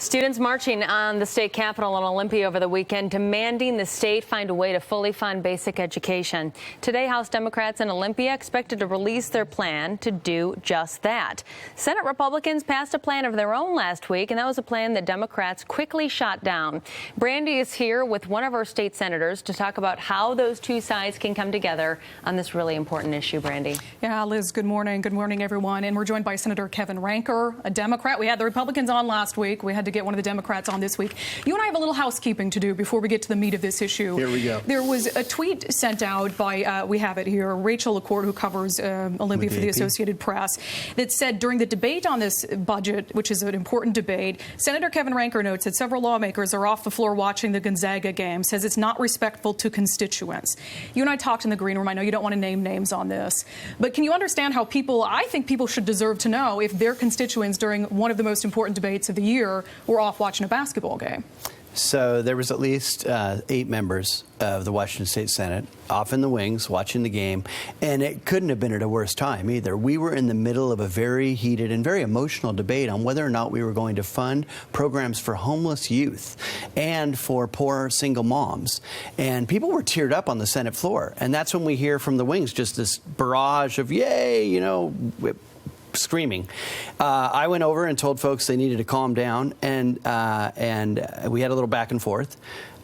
Students marching on the state capitol in Olympia over the weekend, demanding the state find a way to fully fund basic education. Today, House Democrats in Olympia expected to release their plan to do just that. Senate Republicans passed a plan of their own last week, and that was a plan that Democrats quickly shot down. Brandy is here with one of our state senators to talk about how those two sides can come together on this really important issue. Brandy. Yeah, Liz, good morning. Good morning, everyone. And we're joined by Senator Kevin Ranker, a Democrat. We had the Republicans on last week. We had to get one of the Democrats on this week. You and I have a little housekeeping to do before we get to the meat of this issue. Here we go. There was a tweet sent out by, we have it here, Rachel LaCourte, who covers Olympia for the Associated Press, that said during the debate on this budget, which is an important debate, Senator Kevin Ranker notes that several lawmakers are off the floor watching the Gonzaga game, says it's not respectful to constituents. You and I talked in the green room. I know you don't want to name names on this, but can you understand how I think people should deserve to know if their constituents during one of the most important debates of the year were off watching a basketball game? So there was at least 8 members of the Washington State Senate off in the wings watching the game, and it couldn't have been at a worse time either. We were in the middle of a very heated and very emotional debate on whether or not we were going to fund programs for homeless youth and for poor single moms. And people were teared up on the Senate floor, and that's when we hear from the wings just this barrage of yay, you know, screaming. I went over and told folks they needed to calm down, and we had a little back and forth.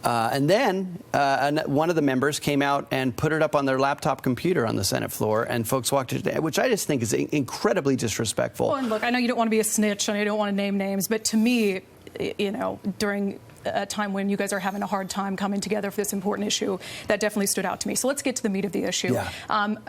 And then one of the members came out and put it up on their laptop computer on the Senate floor, and folks walked it, which I just think is incredibly disrespectful. Well, and look, I know you don't want to be a snitch, and you don't want to name names, but to me, you know, during a time when you guys are having a hard time coming together for this important issue, that definitely stood out to me. So let's get to the meat of the issue. Yeah.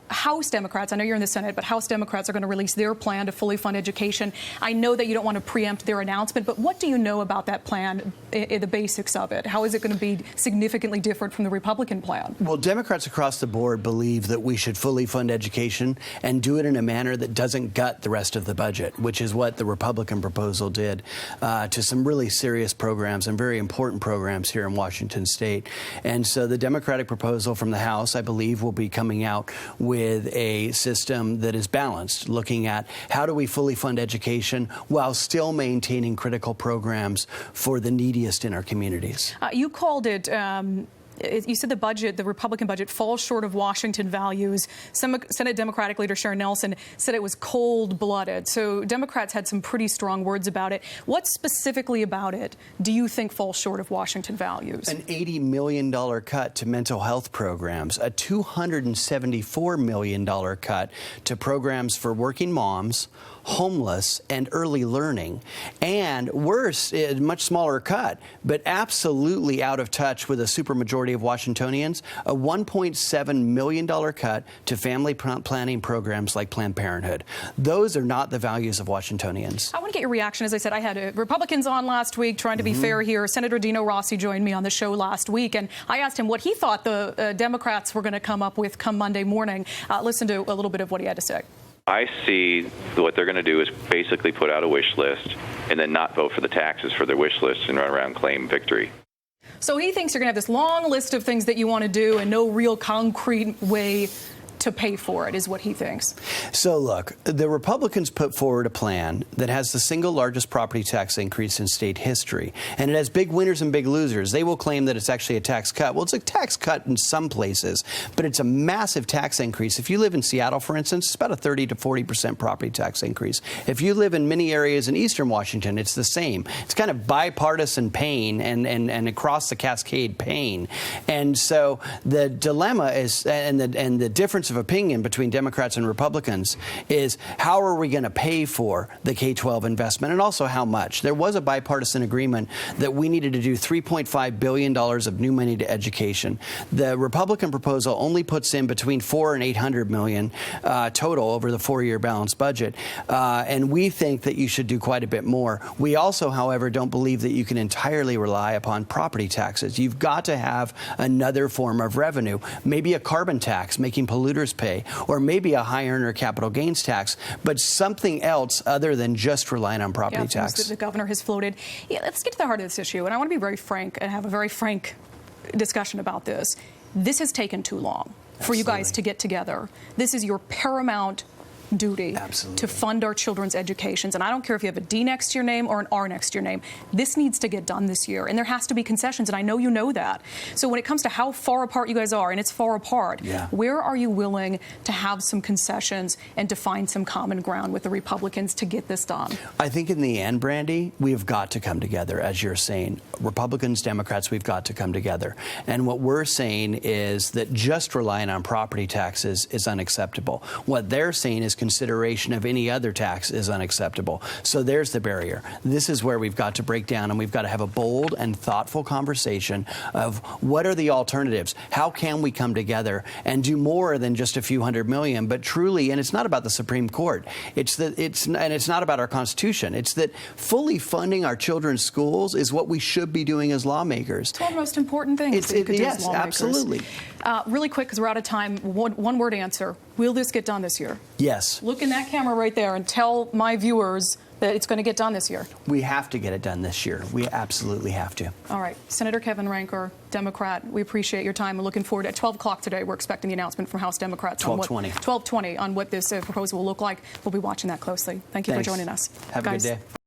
House Democrats, I know you're in the Senate, but House Democrats are going to release their plan to fully fund education. I know that you don't want to preempt their announcement, but what do you know about that plan, the basics of it? How is it going to be significantly different from the Republican plan? Well, Democrats across the board believe that we should fully fund education and do it in a manner that doesn't gut the rest of the budget, which is what the Republican proposal did to some really serious programs and very important programs here in Washington State. And so the Democratic proposal from the House, I believe, will be coming out with a system that is balanced, looking at how do we fully fund education while still maintaining critical programs for the neediest in our communities. You called it you said the Republican budget falls short of Washington values. Senate Democratic leader Sharon Nelson said it was cold-blooded. So Democrats had some pretty strong words about it. What specifically about it do you think falls short of Washington values? An $80 million cut to mental health programs, a $274 million cut to programs for working moms, homeless, and early learning. And worse, a much smaller cut, but absolutely out of touch with a supermajority of Washingtonians, a $1.7 million cut to family planning programs like Planned Parenthood. Those are not the values of Washingtonians. I want to get your reaction. As I said, I had Republicans on last week trying to be fair here. Senator Dino Rossi joined me on the show last week, and I asked him what he thought the Democrats were going to come up with come Monday morning. Listen to a little bit of what he had to say. I see what they're going to do is basically put out a wish list and then not vote for the taxes for their wish list and run around claim victory. So he thinks you're going to have this long list of things that you want to do and no real concrete way to pay for it, is what he thinks. So look, the Republicans put forward a plan that has the single largest property tax increase in state history, and it has big winners and big losers. They will claim that it's actually a tax cut. Well, it's a tax cut in some places, but it's a massive tax increase. If you live in Seattle, for instance, it's about a 30 to 40% property tax increase. If you live in many areas in eastern Washington, it's the same. It's kind of bipartisan pain and across the cascade pain. And so the dilemma is, and the difference of opinion between Democrats and Republicans is how are we going to pay for the K-12 investment, and also how much. There was a bipartisan agreement that we needed to do $3.5 billion of new money to education. The Republican proposal only puts in between $400 and $800 million total over the 4-year balanced budget, and we think that you should do quite a bit more. We also, however, don't believe that you can entirely rely upon property taxes. You've got to have another form of revenue, maybe a carbon tax, making polluters pay, or maybe a high earner capital gains tax, but something else other than just relying on property tax. That the governor has floated. Yeah, let's get to the heart of this issue, and I want to be very frank and have a very frank discussion about this. This has taken too long for you guys to get together. This is your paramount duty to fund our children's educations. And I don't care if you have a D next to your name or an R next to your name. This needs to get done this year. And there has to be concessions. And I know you know that. So when it comes to how far apart you guys are, and it's far apart, where are you willing to have some concessions and to find some common ground with the Republicans to get this done? I think in the end, Brandy, we have got to come together, as you're saying. Republicans, Democrats, we've got to come together. And what we're saying is that just relying on property taxes is unacceptable. What they're saying is consideration of any other tax is unacceptable. So there's the barrier. This is where we've got to break down, and we've got to have a bold and thoughtful conversation of what are the alternatives? How can we come together and do more than just a few $100 million, but truly, and it's not about the Supreme Court. It's not about our Constitution. It's that fully funding our children's schools is what we should be doing as lawmakers. It's one of the most important things that you could do as lawmakers. Absolutely. Really quick, because we're out of time, one word answer. Will this get done this year? Yes. Look in that camera right there and tell my viewers that it's going to get done this year. We have to get it done this year. We absolutely have to. All right. Senator Kevin Ranker, Democrat, we appreciate your time. We're looking forward at 12 o'clock today. We're expecting the announcement from House Democrats 12:20 on what this proposal will look like. We'll be watching that closely. Thank you for joining us. Have a good day.